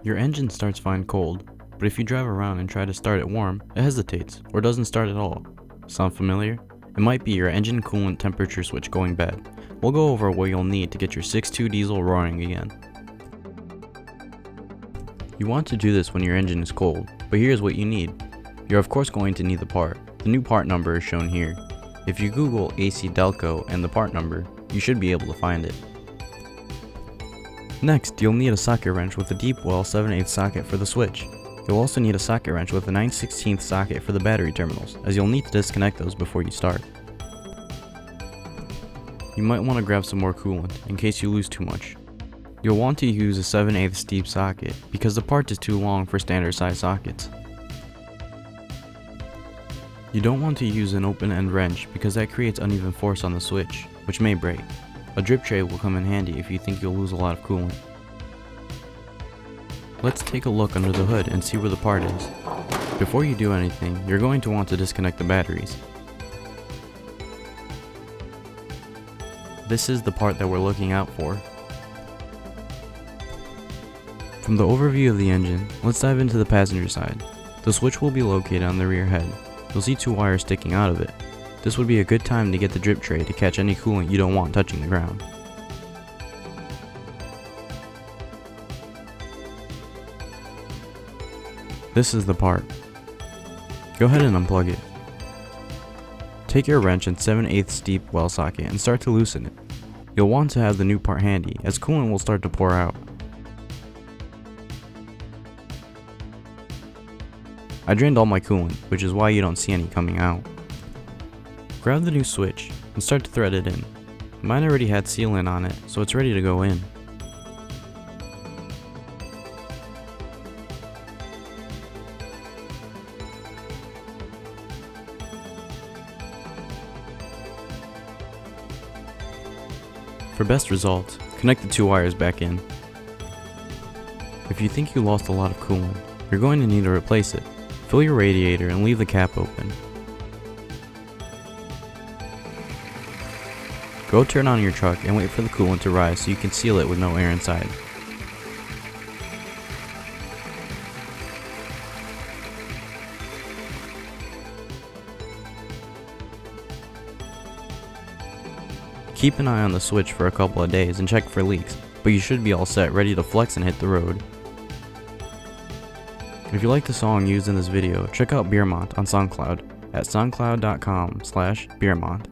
Your engine starts fine cold, but if you drive around and try to start it warm, it hesitates or doesn't start at all. Sound familiar? It might be your engine coolant temperature switch going bad. We'll go over what you'll need to get your 6.2 diesel roaring again. You want to do this when your engine is cold, but here's what you need. You're of course going to need the part. The new part number is shown here. If you Google ACDelco and the part number, you should be able to find it. Next, you'll need a socket wrench with a deep well 7/8 socket for the switch. You'll also need a socket wrench with a 9/16 socket for the battery terminals, as you'll need to disconnect those before you start. You might want to grab some more coolant, in case you lose too much. You'll want to use a 7/8 deep socket, because the part is too long for standard size sockets. You don't want to use an open end wrench, because that creates uneven force on the switch, which may break. A drip tray will come in handy if you think you'll lose a lot of coolant. Let's take a look under the hood and see where the part is. Before you do anything, you're going to want to disconnect the batteries. This is the part that we're looking out for. From the overview of the engine, let's dive into the passenger side. The switch will be located on the rear head. You'll see two wires sticking out of it. This would be a good time to get the drip tray to catch any coolant you don't want touching the ground. This is the part. Go ahead and unplug it. Take your wrench and 7/8 deep well socket and start to loosen it. You'll want to have the new part handy, as coolant will start to pour out. I drained all my coolant, which is why you don't see any coming out. Grab the new switch and start to thread it in. Mine already had sealant on it, so it's ready to go in. For best results, connect the two wires back in. If you think you lost a lot of coolant, you're going to need to replace it. Fill your radiator and leave the cap open. Go turn on your truck and wait for the coolant to rise so you can seal it with no air inside. Keep an eye on the switch for a couple of days and check for leaks, but you should be all set, ready to flex and hit the road. If you like the song used in this video, check out Beermont on SoundCloud at soundcloud.com/Beermont.